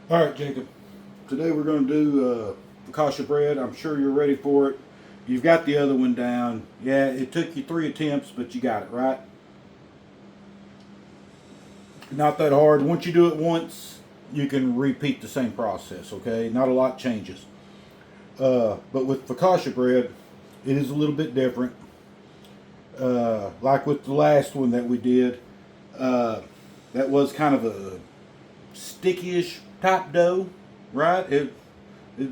All right, Jacob. Today we're going to do focaccia bread. I'm sure you're ready for it. You've got the other one down. Yeah, it took you 3 attempts, but you got it, right? Not that hard. Once you do it once, you can repeat the same process, okay? Not a lot changes. But with focaccia bread, it is a little bit different. Like with the last one that we did, that was kind of a sticky-ish type dough, right? It's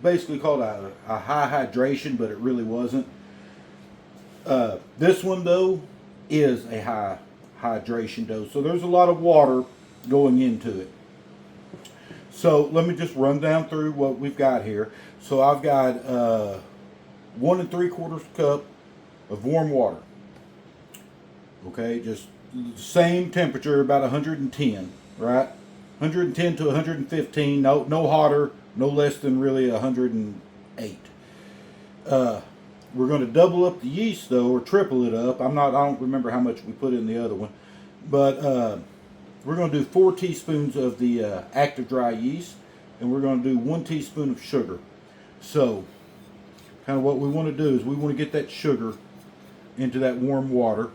basically called a high hydration, but it really wasn't. This one though is a high hydration dough, so there's a lot of water going into it. So let me just run down through what we've got here. So I've got 1 3/4 cup of warm water. Okay, just same temperature, about 110, right? 110 to 115. No hotter, no less than really 108. We're going to double up the yeast though, or triple it up. I don't remember how much we put in the other one, but we're going to do 4 teaspoons of the active dry yeast, and we're going to do 1 teaspoon of sugar. So, kind of what we want to do is we want to get that sugar into that warm water.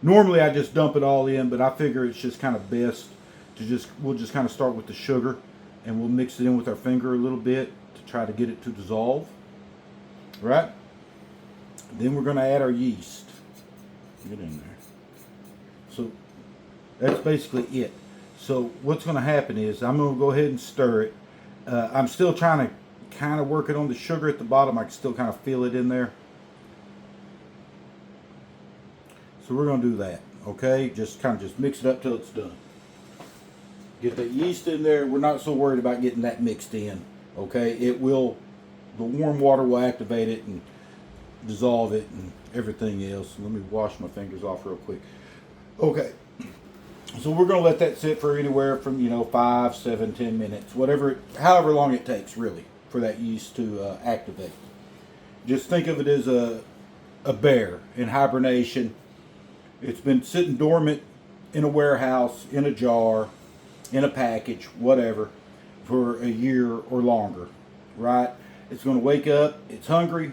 Normally I just dump it all in, but I figure it's just kind of best to we'll just kind of start with the sugar, and we'll mix it in with our finger a little bit to try to get it to dissolve. Right? Then we're going to add our yeast. Get in there. So that's basically it. So what's going to happen is I'm going to go ahead and stir it. I'm still trying to kind of work it on the sugar at the bottom. I can still kind of feel it in there. So we're going to do that. Okay? Just mix it up till it's done. Get that yeast in there. We're not so worried about getting that mixed in. Okay? The warm water will activate it and dissolve it and everything else. Let me wash my fingers off real quick. Okay. So we're going to let that sit for anywhere from 5, 7, 10 minutes, however long it takes really for that yeast to activate. Just think of it as a bear in hibernation. It's been sitting dormant in a warehouse, in a jar, in a package, whatever, for a year or longer, right? It's going to wake up, it's hungry,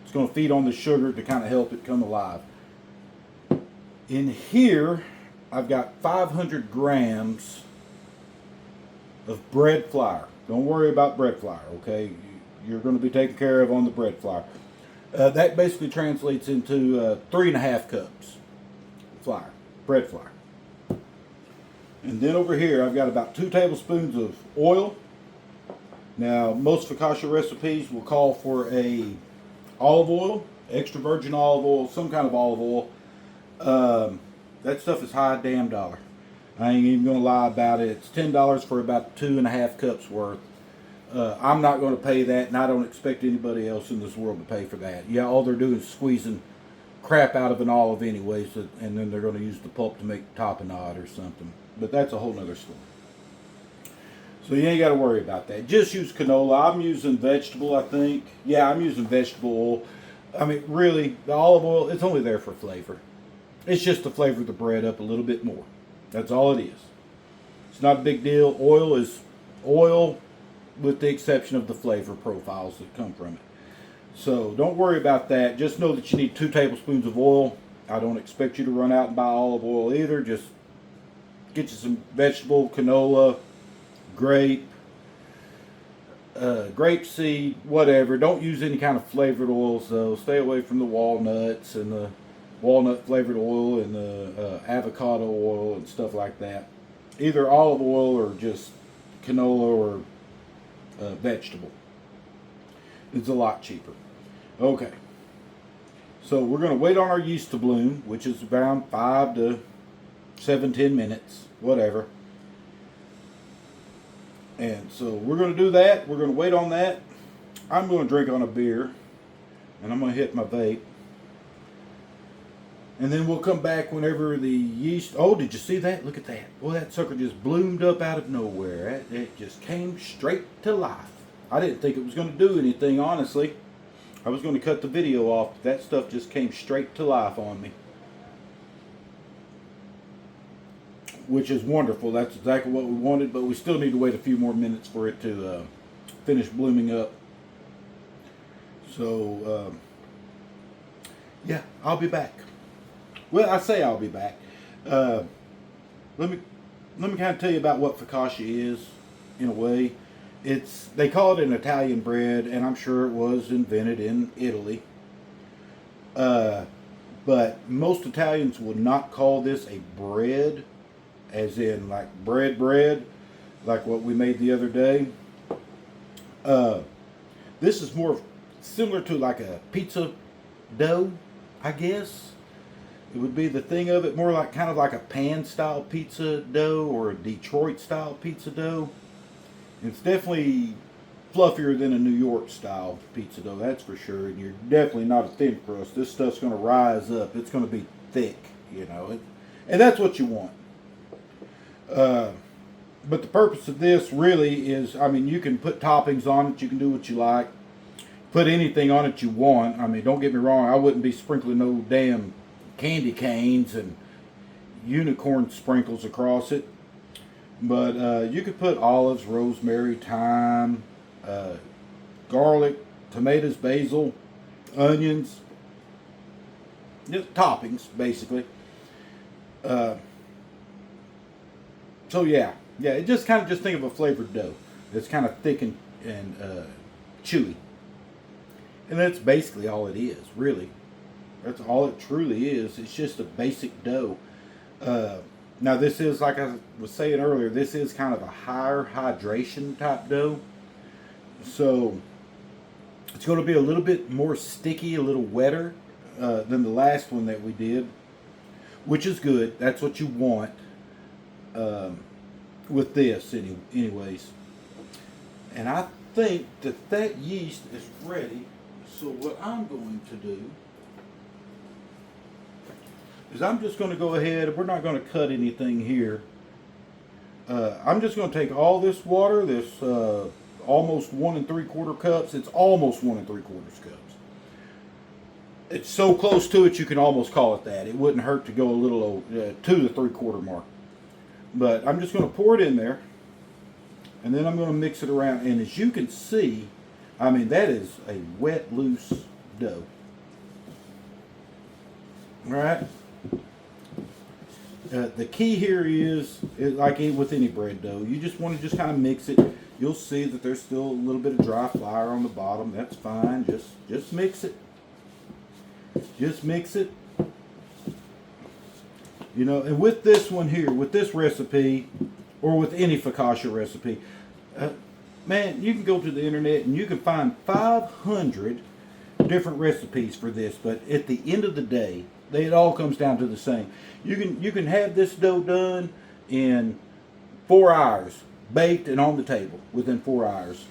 it's going to feed on the sugar to kind of help it come alive. In here, I've got 500 grams of bread flour. Don't worry about bread flour, okay? You're going to be taken care of on the bread flour. That basically translates into 3.5 cups flour, bread flour. And then over here, I've got about 2 tablespoons of oil. Now, most focaccia recipes will call for a olive oil, extra virgin olive oil, some kind of olive oil. That stuff is high damn dollar. I ain't even gonna lie about it. It's $10 for about 2.5 cups worth. I'm not going to pay that, and I don't expect anybody else in this world to pay for that. Yeah, all they're doing is squeezing crap out of an olive anyways, and then they're going to use the pulp to make tapenade or something. But that's a whole nother story. So you ain't got to worry about that. Just use canola. I'm using vegetable, I think. Yeah, I'm using vegetable oil. I mean, really, the olive oil, it's only there for flavor. It's just to flavor the bread up a little bit more. That's all it is. It's not a big deal. Oil is oil with the exception of the flavor profiles that come from it. So don't worry about that. Just know that you need 2 tablespoons of oil. I don't expect you to run out and buy olive oil either. Just get you some vegetable, canola, grape seed, whatever. Don't use any kind of flavored oils though. Stay away from the walnuts and the walnut flavored oil and the avocado oil and stuff like that. Either olive oil or just canola or vegetable. It's a lot cheaper. Okay. So we're going to wait on our yeast to bloom, which is around 5 to 7, 10 minutes, whatever. And so we're going to do that. We're going to wait on that. I'm going to drink on a beer, and I'm going to hit my vape. And then we'll come back whenever the yeast... Oh, did you see that? Look at that. Boy, that sucker just bloomed up out of nowhere. It just came straight to life. I didn't think it was going to do anything, honestly. I was going to cut the video off, but that stuff just came straight to life on me. which is wonderful. That's exactly what we wanted, but we still need to wait a few more minutes for it to finish blooming up. So, yeah, I'll be back. Well, I say I'll be back. Let me kind of tell you about what focaccia is, in a way. They call it an Italian bread, and I'm sure it was invented in Italy. But most Italians would not call this a bread, as in like bread, like what we made the other day. This is more similar to like a pizza dough, I guess. It would be the thing of it, more like kind of like a pan style pizza dough or a Detroit style pizza dough. It's definitely fluffier than a New York style pizza dough, that's for sure. And you're definitely not a thin crust. This stuff's going to rise up. It's going to be thick, you know. And that's what you want. But the purpose of this really is, I mean, you can put toppings on it. You can do what you like. Put anything on it you want. I mean, don't get me wrong. I wouldn't be sprinkling no damn candy canes and unicorn sprinkles across it. But you could put olives, rosemary, thyme, garlic, tomatoes, basil, onions. Just toppings, basically. So yeah, it just kind of just think of a flavored dough. It's kind of thick and chewy. And that's basically all it is, really. That's all it truly is. It's just a basic dough. Now this is, like I was saying earlier, this is kind of a higher hydration type dough. So it's going to be a little bit more sticky, a little wetter than the last one that we did, which is good. That's what you want with this anyways. And I think that yeast is ready. So what I'm going to do is I'm just going to go ahead. We're not going to cut anything here. I'm just going to take all this water, this almost 1 3/4 cups. It's almost 1 3/4 cups. It's so close to it, you can almost call it that. It wouldn't hurt to go a little to the 3/4 mark. But I'm just going to pour it in there, and then I'm going to mix it around. And as you can see, I mean, that is a wet, loose dough. All right. The key here is like with any bread dough, you just want to just kind of mix it. You'll see that there's still a little bit of dry flour on the bottom. That's fine. Just mix it. Just mix it. You know, and with this one here, with this recipe, or with any focaccia recipe, man, you can go to the internet and you can find 500 different recipes for this. But at the end of the day, it all comes down to the same. You can have this dough done in 4 hours, baked and on the table within 4 hours.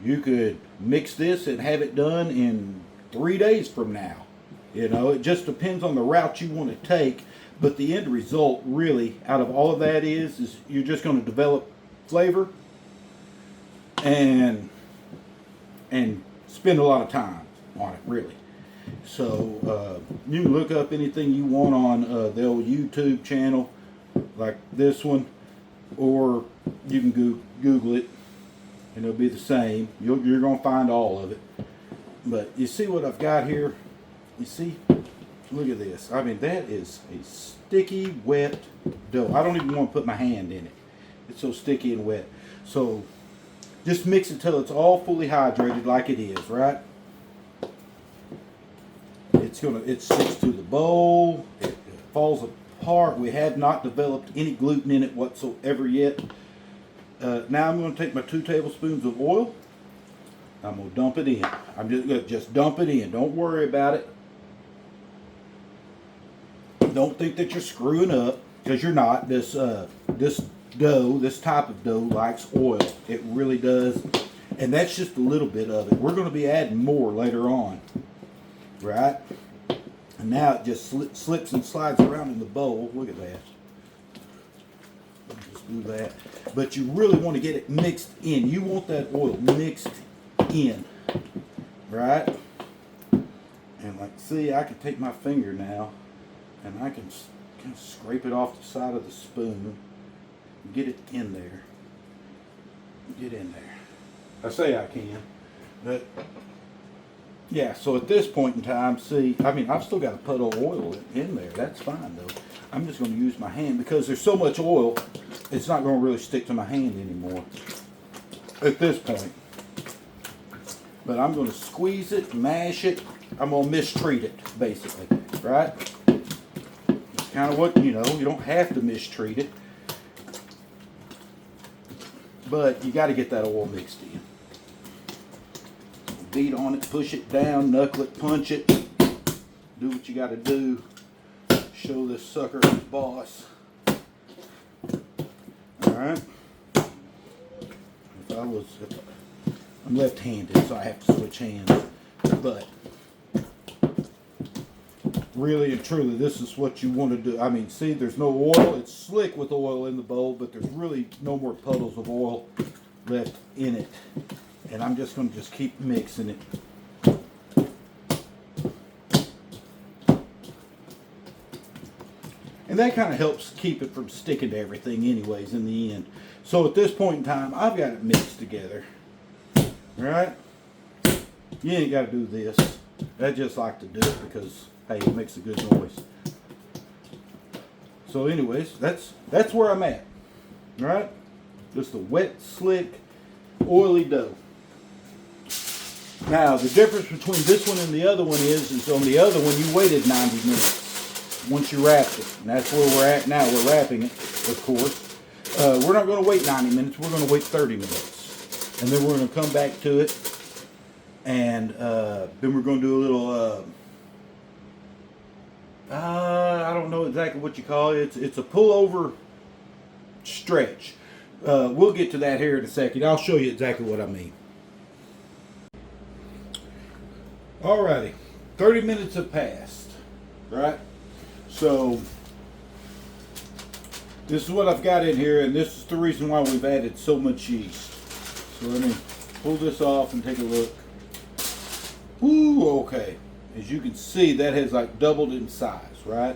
You could mix this and have it done in 3 days from now. You know, it just depends on the route you want to take. But the end result, really, out of all of that is you're just going to develop flavor and spend a lot of time on it, really. So you can look up anything you want on the old YouTube channel, like this one, or you can Google it, and it'll be the same. You're going to find all of it. But you see what I've got here? You see? Look at this. I mean, that is a sticky, wet dough. I don't even want to put my hand in it. It's so sticky and wet. So just mix it till it's all fully hydrated like it is, right? It sticks to the bowl. It falls apart. We have not developed any gluten in it whatsoever yet. Now I'm going to take my 2 tablespoons of oil. I'm going to dump it in. I'm just going to dump it in. Don't worry about it. Don't think that you're screwing up, because you're not. This dough, this type of dough, likes oil. It really does. And that's just a little bit of it. We're going to be adding more later on. Right? And now it just slips and slides around in the bowl. Look at that. Just do that. But you really want to get it mixed in. You want that oil mixed in. Right? And like, see, I can take my finger now and I can kind of scrape it off the side of the spoon. Get it in there. Get in there. I say I can. But yeah, so at this point in time, see, I mean, I've still got a puddle of oil in there. That's fine, though. I'm just going to use my hand because there's so much oil, it's not going to really stick to my hand anymore at this point. But I'm going to squeeze it, mash it. I'm going to mistreat it, basically, right? It's kind of what, you know, you don't have to mistreat it. But you got to get that oil mixed in. Beat on it, push it down, knuckle it, punch it. Do what you got to do. Show this sucker his boss. Alright. I'm left-handed, so I have to switch hands. But really and truly, this is what you want to do. I mean, see, there's no oil. It's slick with oil in the bowl, but there's really no more puddles of oil left in it. And I'm just going to just keep mixing it. And that kind of helps keep it from sticking to everything anyways in the end. So at this point in time, I've got it mixed together. Right? You ain't got to do this. I just like to do it because, hey, it makes a good noise. So anyways, that's where I'm at. Right? Just a wet, slick, oily dough. Now, the difference between this one and the other one is on the other one, you waited 90 minutes once you wrapped it. And that's where we're at now. We're wrapping it, of course. We're not going to wait 90 minutes. We're going to wait 30 minutes. And then we're going to come back to it. And then we're going to do a little, I don't know exactly what you call it. It's a pullover stretch. We'll get to that here in a second. I'll show you exactly what I mean. Alrighty, 30 minutes have passed, right? So, this is what I've got in here, and this is the reason why we've added so much yeast. So let me pull this off and take a look. Ooh, okay. As you can see, that has like doubled in size, right?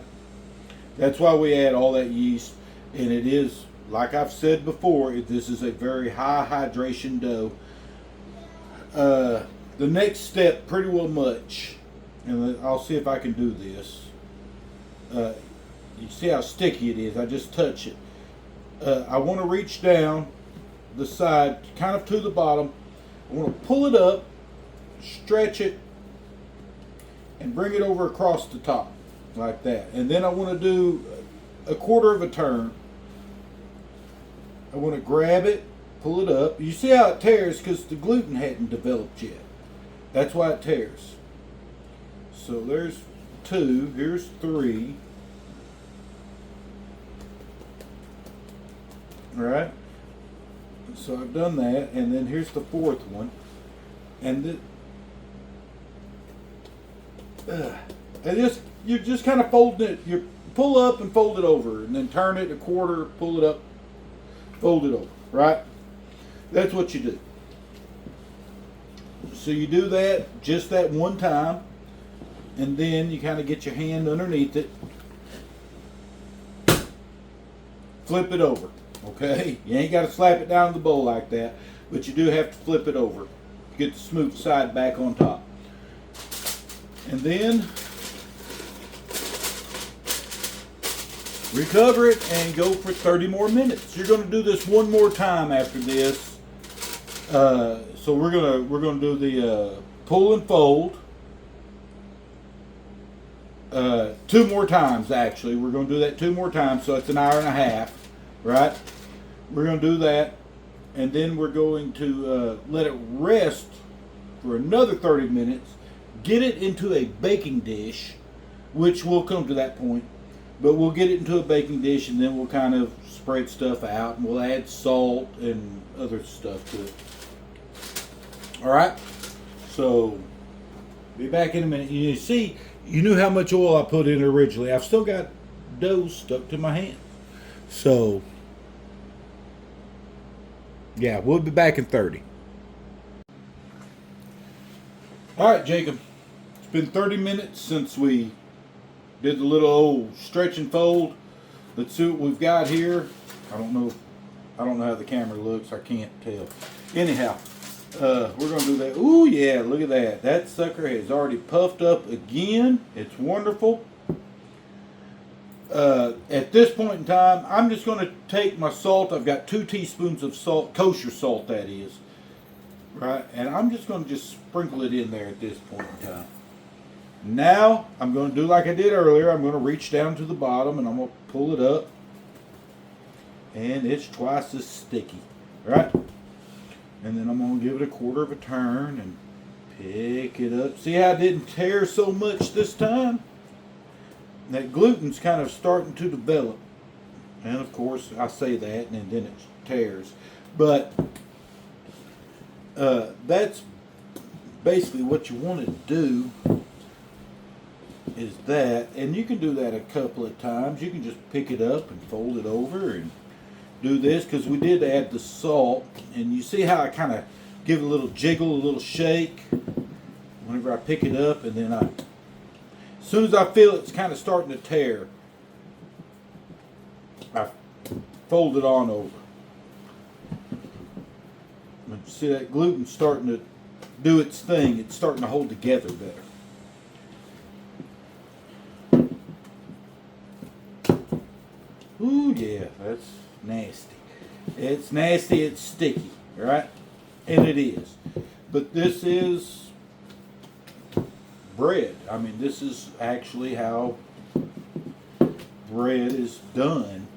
That's why we add all that yeast, and it is, like I've said before, this is a very high hydration dough. The next step, pretty well much, and I'll see if I can do this. You see how sticky it is. I just touch it. I want to reach down the side, kind of to the bottom. I want to pull it up, stretch it, and bring it over across the top, like that. And then I want to do a quarter of a turn. I want to grab it, pull it up. You see how it tears because the gluten hadn't developed yet. That's why it tears. So there's 2. Here's 3. Alright. So I've done that. And then here's the 4th one. And you're just kind of folding it. You pull up and fold it over. And then turn it a quarter, pull it up, fold it over. Right? That's what you do. So you do that just that one time, and then you kind of get your hand underneath it, flip it over, okay? You ain't got to slap it down in the bowl like that, but you do have to flip it over, get the smooth side back on top. And then recover it and go for 30 more minutes. You're going to do this one more time after this. So we're gonna do the pull and fold 2 more times. Actually, we're gonna do that 2 more times. So it's an hour and a half, right? We're gonna do that, and then we're going to let it rest for another 30 minutes. Get it into a baking dish, which we'll come to that point. But we'll get it into a baking dish, and then we'll kind of spread stuff out, and we'll add salt and other stuff to it. Alright, so be back in a minute. You see, you knew how much oil I put in originally. I've still got dough stuck to my hand. So, yeah, we'll be back in 30. Alright, Jacob. It's been 30 minutes since we Did the little old stretch and fold. Let's see what we've got here. I don't know how the camera looks. I can't tell. Anyhow, we're going to do that. Ooh, yeah, look at that. That sucker has already puffed up again. It's wonderful. At this point in time, I'm just going to take my salt. I've got 2 teaspoons of salt, kosher salt that is. Right? And I'm just going to just sprinkle it in there at this point in time. Now, I'm going to do like I did earlier. I'm going to reach down to the bottom and I'm going to pull it up. And it's twice as sticky. Right? And then I'm going to give it a quarter of a turn and pick it up. See how it didn't tear so much this time? That gluten's kind of starting to develop. And of course, I say that and then it tears. But that's basically what you want to do is that. And you can do that a couple of times. You can just pick it up and fold it over and do this because we did add the salt. And you see how I kind of give it a little jiggle, a little shake whenever I pick it up, and then as soon as I feel it's kind of starting to tear, I fold it on over. But you see that gluten starting to do its thing. It's starting to hold together better. Ooh, yeah, that's nasty. It's nasty, it's sticky, right? And it is. But this is bread. I mean, this is actually how bread is done.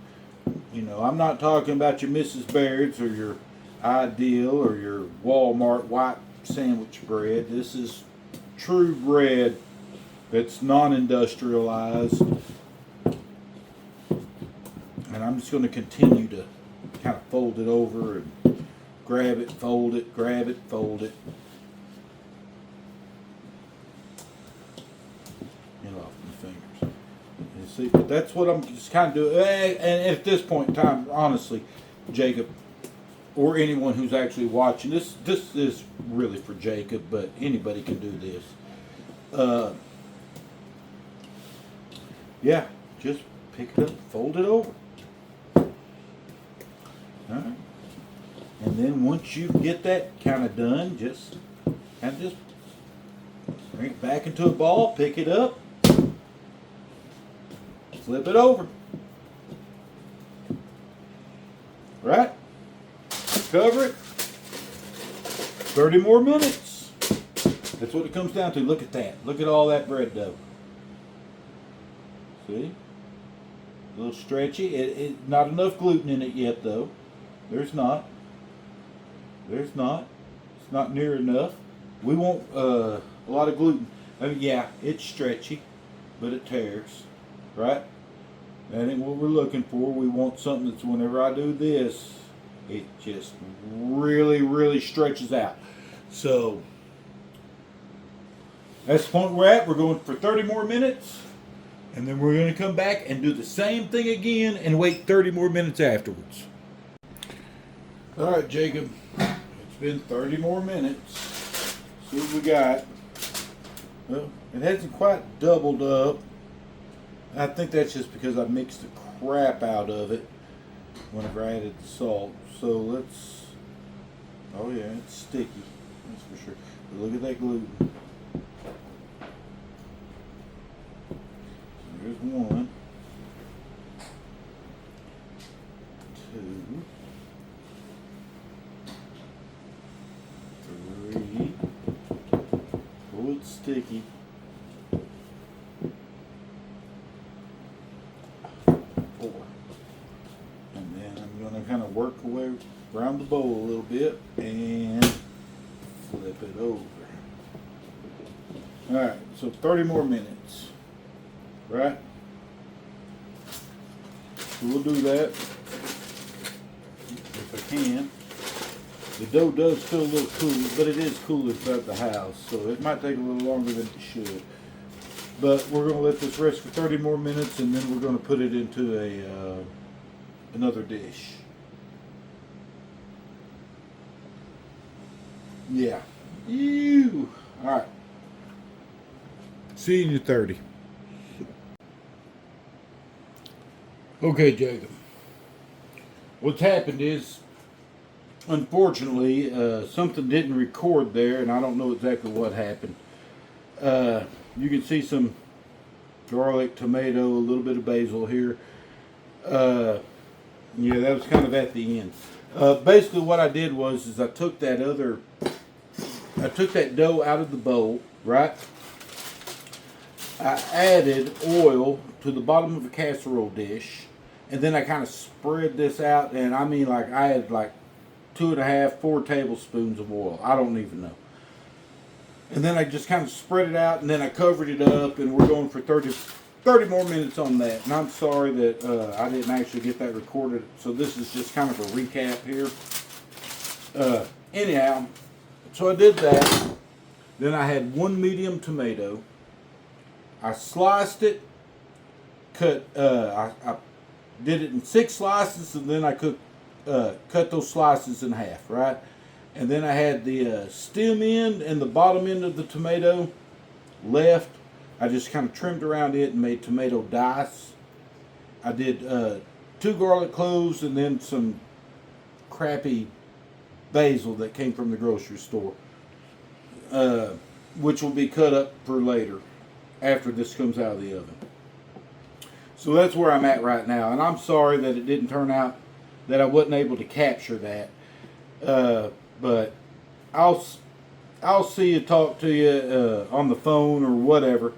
You know, I'm not talking about your Mrs. Baird's or your Ideal or your Walmart white sandwich bread. This is true bread that's non-industrialized. And I'm just going to continue to kind of fold it over and grab it, fold it, grab it, fold it. Off my fingers. You see, but that's what I'm just kind of doing. And at this point in time, honestly, Jacob, or anyone who's actually watching this is really for Jacob, but anybody can do this. Yeah, just pick it up, fold it over. All right. And then once you get that kind of done, just bring it back into a ball, pick it up, flip it over. Right? Cover it. 30 more minutes. That's what it comes down to. Look at that. Look at all that bread dough. See? A little stretchy. It not enough gluten in it yet, though. There's not. There's not. It's not near enough. We want a lot of gluten. I mean, yeah, it's stretchy, but it tears. Right? That ain't what we're looking for. We want something that's whenever I do this, it just really, really stretches out. So that's the point we're at. We're going for 30 more minutes. And then we're going to come back and do the same thing again and wait 30 more minutes afterwards. All right, Jacob. It's been 30 more minutes. See what we got. Well, it hasn't quite doubled up. I think that's just because I mixed the crap out of it whenever I added the salt. So let's, oh yeah, it's sticky, that's for sure. But look at that gluten. There's one, two, three. Oh, it's sticky. 4. And then I'm going to kind of work away around the bowl a little bit and flip it over. Alright, so 30 more minutes. Right? So we'll do that if I can. The dough does feel a little cool, but it is cool inside the house, so it might take a little longer than it should. But we're going to let this rest for 30 more minutes, and then we're going to put it into another dish. Yeah. Ew. All right. See you in your 30. Okay, Jacob. What's happened is, unfortunately, something didn't record there, and I don't know exactly what happened. You can see some garlic, tomato, a little bit of basil here. Yeah, that was kind of at the end. Basically, what I did was I took that dough out of the bowl, right? I added oil to the bottom of a casserole dish, and then I kind of spread this out, and I mean, like, I had like 2.5, 4 tablespoons of oil. I don't even know. And then I just kind of spread it out, and then I covered it up, and we're going for 30 more minutes on that. And I'm sorry that I didn't actually get that recorded. So this is just kind of a recap here. Anyhow, so I did that. Then I had 1 medium tomato. I sliced it, cut. I did it in 6 slices, and then I cut those slices in half, right? And then I had the stem end and the bottom end of the tomato left. I just kind of trimmed around it and made tomato dice. I did 2 garlic cloves and then some crappy basil that came from the grocery store, which will be cut up for later after this comes out of the oven. So that's where I'm at right now, and I'm sorry that it didn't turn out, that I wasn't able to capture that. But I'll see you, talk to you on the phone or whatever,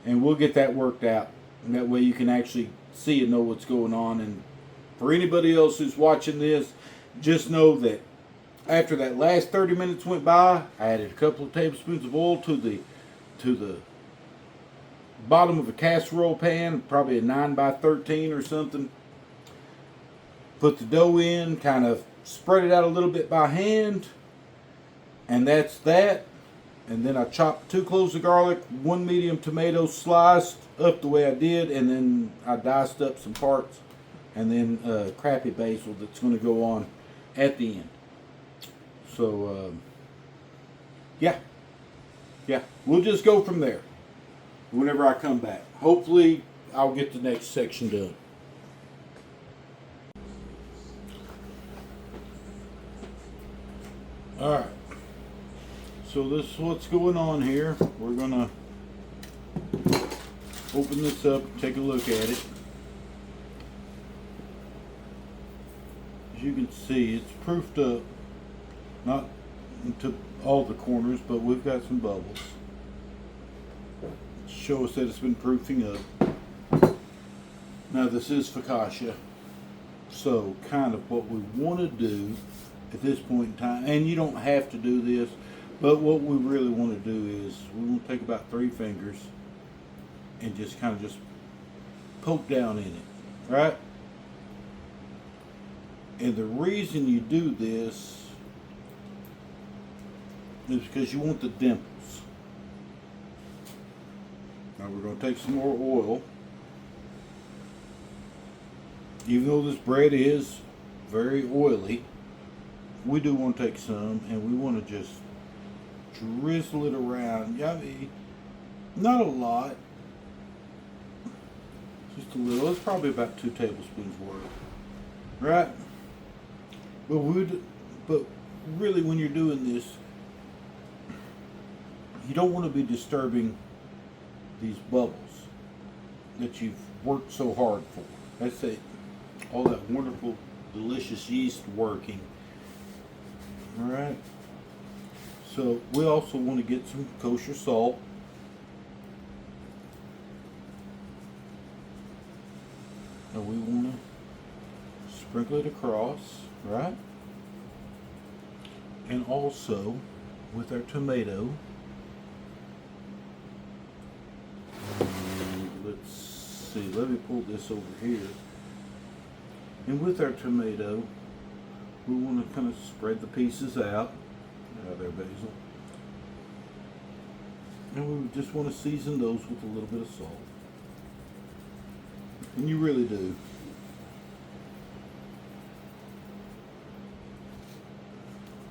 and we'll get that worked out. And that way you can actually see and know what's going on. And for anybody else who's watching this, just know that after that last 30 minutes went by, I added a couple of tablespoons of oil to the bottom of a casserole pan, probably a 9x13 or something. Put the dough in, kind of spread it out a little bit by hand, and that's that. And then I chopped 2 cloves of garlic, 1 medium tomato sliced up the way I did, and then I diced up some parts, and then crappy basil that's going to go on at the end. So yeah, we'll just go from there whenever I come back. Hopefully I'll get the next section done. Alright, so this is what's going on here. We're going to open this up, take a look at it. As you can see, it's proofed up, not into all the corners, but we've got some bubbles. Show us that it's been proofing up. Now this is Focaccia, so kind of what we want to do at this point in time, and you don't have to do this, but what we really want to do is we want to take about 3 fingers and just kind of just poke down in it, right? And the reason you do this is because you want the dimples. Now we're going to take some more oil. Even though this bread is very oily, we do want to take some, and we want to just drizzle it around. I mean, not a lot, just a little. It's probably about 2 tablespoons worth, right? But really, when you're doing this, you don't want to be disturbing these bubbles that you've worked so hard for. That's it. All that wonderful, delicious yeast working. All right. So we also want to get some kosher salt. And we want to sprinkle it across, right? And also with our tomato. Let's see, let me pull this over here. And with our tomato, we want to kind of spread the pieces out. There, basil. And we just want to season those with a little bit of salt. And you really do.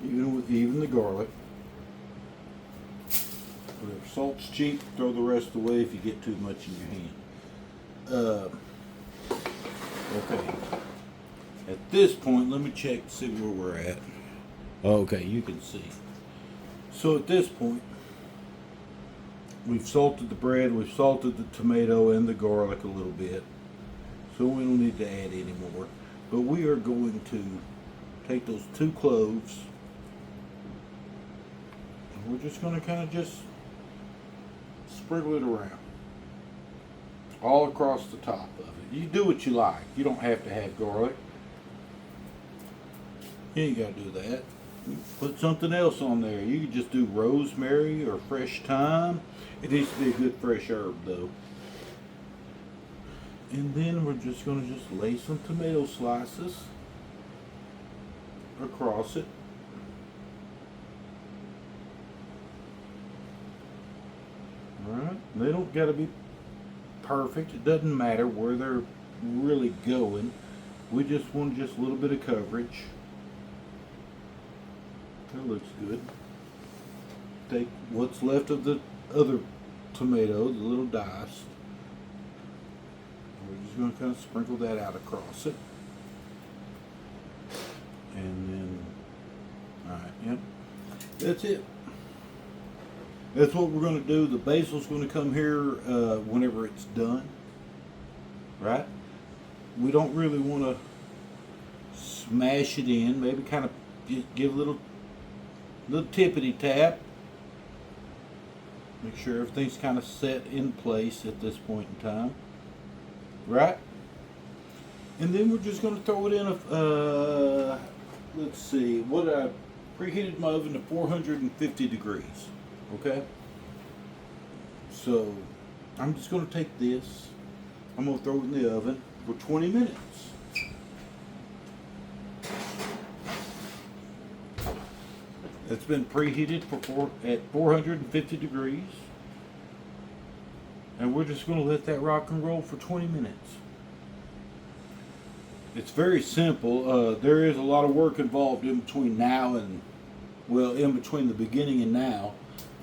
Even the garlic. Whatever. Salt's cheap. Throw the rest away if you get too much in your hand. Okay. At this point, let me check to see where we're at. Okay, you can see. So at this point, we've salted the bread, we've salted the tomato and the garlic a little bit. So we don't need to add any more. But we are going to take those 2 cloves, and we're just going to kind of just sprinkle it around. All across the top of it. You do what you like. You don't have to have garlic. You ain't got to do that. Put something else on there. You can just do rosemary or fresh thyme. It needs to be a good fresh herb though. And then we're just going to just lay some tomato slices across it. Alright, they don't got to be perfect. It doesn't matter where they're really going. We just want just a little bit of coverage. That looks good. Take what's left of the other tomato, the little diced. We're just going to kind of sprinkle that out across it. And then, alright, yep. That's it. That's what we're going to do. The basil's going to come here whenever it's done. Right? We don't really want to smash it in. Maybe kind of give a little tippity tap. Make sure everything's kind of set in place at this point in time. Right? And then we're just going to throw it in a, let's see, what I preheated my oven to 450 degrees. Okay? So, I'm just going to take this, I'm going to throw it in the oven for 20 minutes. It's been preheated at 450 degrees. And we're just going to let that rock and roll for 20 minutes. It's very simple. There is a lot of work involved in between now and, well, in between the beginning and now.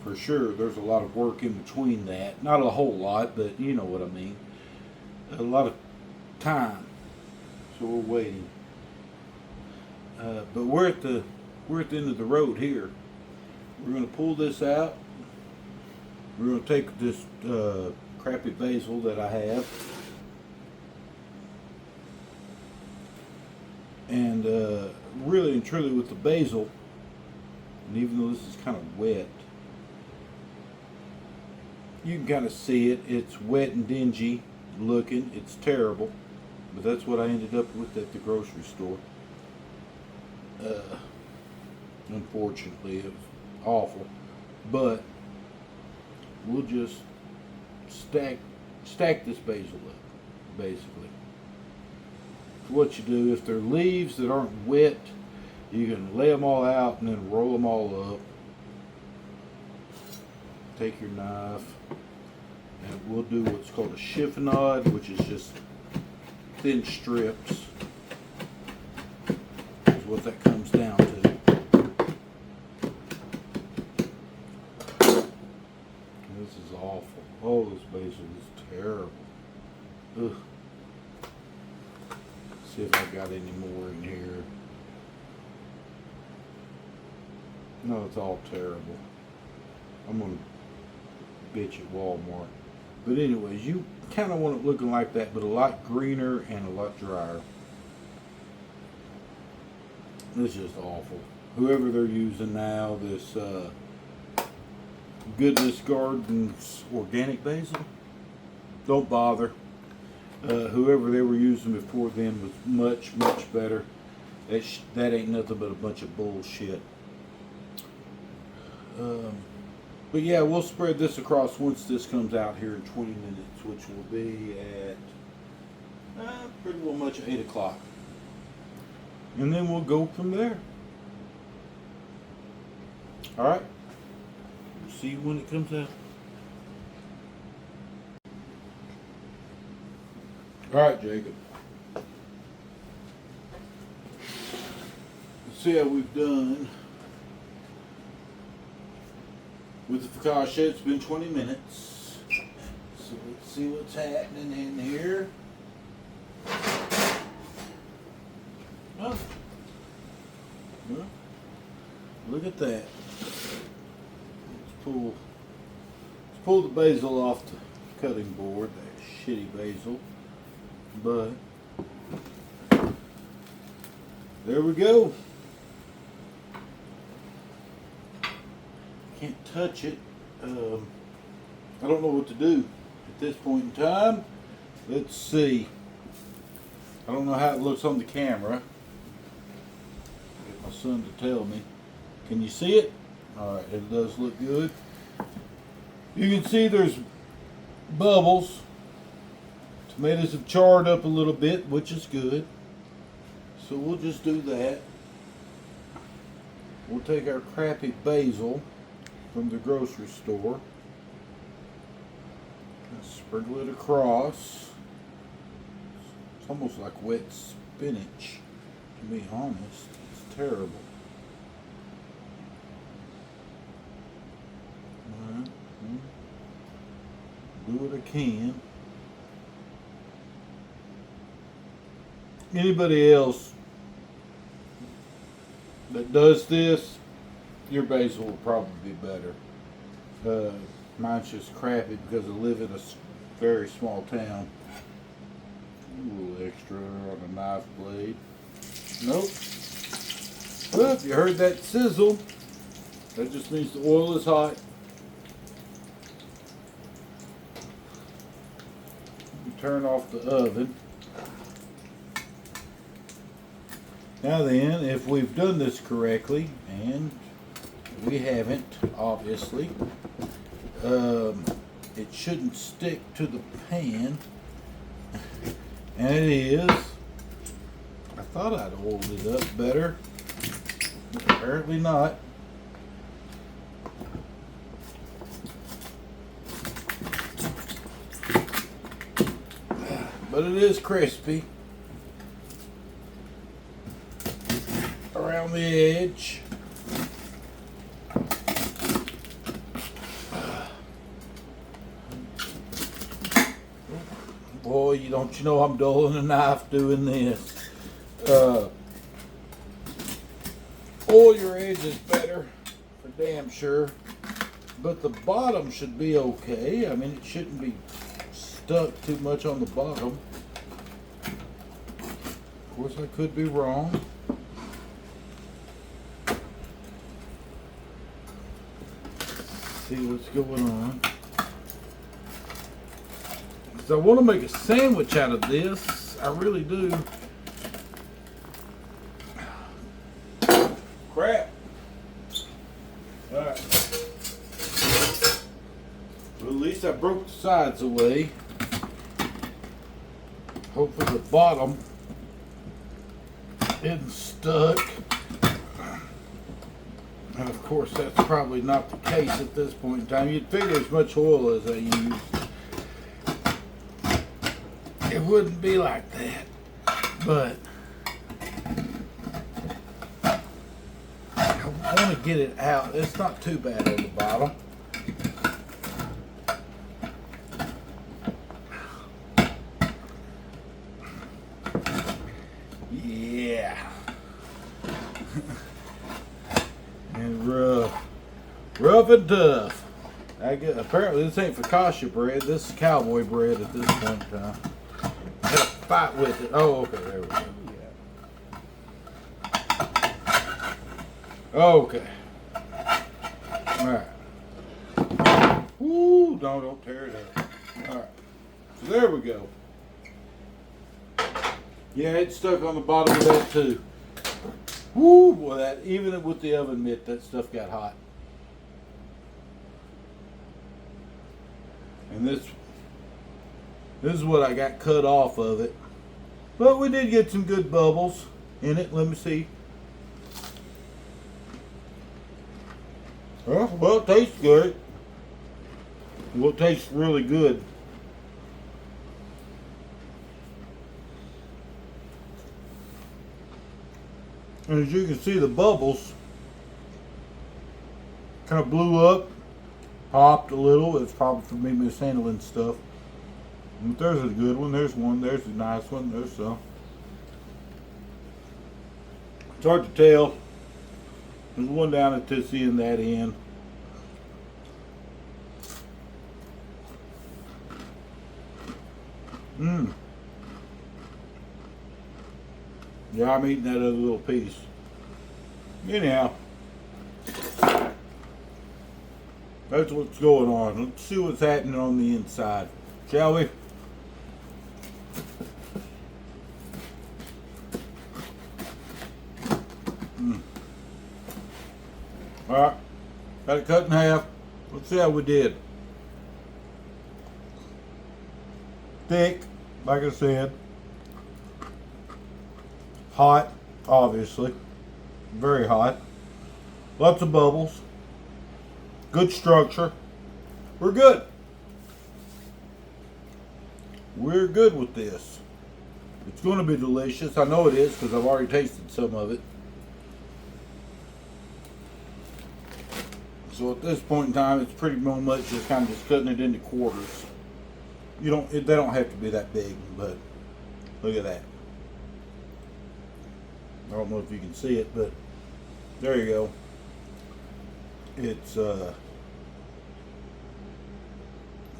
For sure, there's a lot of work in between that. Not a whole lot, but you know what I mean. A lot of time. So we're waiting. But we're at the end of the road here. We're going to pull this out. We're going to take this crappy basil that I have. And really and truly with the basil, and even though this is kind of wet, you can kind of see it. It's wet and dingy looking. It's terrible. But that's what I ended up with at the grocery store. Unfortunately, it was awful. But we'll just stack this basil up, basically. What you do, if they're leaves that aren't wet, you can lay them all out and then roll them all up. Take your knife, and we'll do what's called a chiffonade, which is just thin strips. Is what that comes down to. This is awful. Oh, this basil is terrible. Ugh. See if I got any more in here. No, it's all terrible. I'm gonna bitch at Walmart. But anyways, you kind of want it looking like that, but a lot greener and a lot drier. This is just awful. Whoever they're using now, this Goodness Gardens organic basil, don't bother. Whoever they were using before then was much, much better. That ain't nothing but a bunch of bullshit. But yeah, we'll spread this across once this comes out here in 20 minutes, which will be at pretty well much 8 o'clock. And then we'll go from there. Alright. We'll see you when it comes out. Alright, Jacob. Let's see how we've done with the focaccia. It's been 20 minutes. So let's see what's happening in here. Look at that. Let's pull the basil off the cutting board. That shitty basil. But there we go. Can't touch it. I don't know what to do at this point in time. Let's see. I don't know how it looks on the camera. Get my son to tell me. Can you see it? Alright, it does look good. You can see there's bubbles. Tomatoes have charred up a little bit, which is good. So we'll just do that. We'll take our crappy basil from the grocery store and sprinkle it across. It's almost like wet spinach, to be honest. It's terrible. Alright, do what I can. Anybody else that does this, your basil will probably be better. Mine's just crappy because I live in a very small town. A little extra on a knife blade. Nope. Well, if you heard that sizzle, that just means the oil is hot. Turn off the oven. Now then, if we've done this correctly, and we haven't, obviously, it shouldn't stick to the pan, and it is. I thought I'd oiled it up better, but apparently not. But it is crispy around the edge. Boy, don't you know I'm dulling a knife doing this. Oil your edges better, for damn sure. But the bottom should be okay. I mean, it shouldn't be stuck too much on the bottom. Of course, I could be wrong. See what's going on. Because I want to make a sandwich out of this. I really do. Crap. Alright. Well, at least I broke the sides away. Hopefully the bottom isn't stuck. And of course that's probably not the case at this point in time. You'd figure as much oil as I used, it wouldn't be like that. But I want to get it out. It's not too bad on the bottom. Yeah. And rough and tough. Apparently this ain't Focaccia bread. This is cowboy bread at this point in time. I had to fight with it. Oh, okay, there we go. Okay. Alright. Woo! Don't tear it up. Alright. So there we go. Yeah, it's stuck on the bottom of that too. Woo! Boy, that, even with the oven mitt, that stuff got hot. And this is what I got cut off of it. But we did get some good bubbles in it. Let me see. Well, it tastes good. Well, it tastes really good. And as you can see, the bubbles kind of blew up, popped a little. It's probably for me mishandling stuff. But there's a good one. There's one. There's a nice one. There's some. It's hard to tell. There's one down at this end, that end. Yeah, I'm eating that other little piece. Anyhow, that's what's going on. Let's see what's happening on the inside, shall we? Alright, got it cut in half. Let's see how we did. Thick, like I said. Hot, obviously. Very hot. Lots of bubbles. Good structure. We're good. We're good with this. It's going to be delicious. I know it is because I've already tasted some of it. So at this point in time, it's pretty much just kind of just cutting it into quarters. They don't have to be that big, but look at that. I don't know if you can see it, but there you go. It's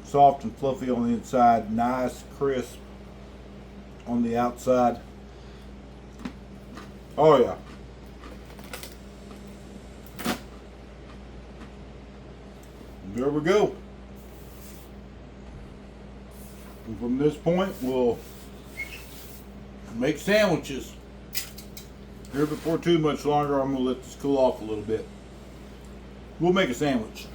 soft and fluffy on the inside, nice, crisp on the outside. Oh yeah. There we go. And from this point, we'll make sandwiches. Here before too much longer, I'm going to let this cool off a little bit. We'll make a sandwich.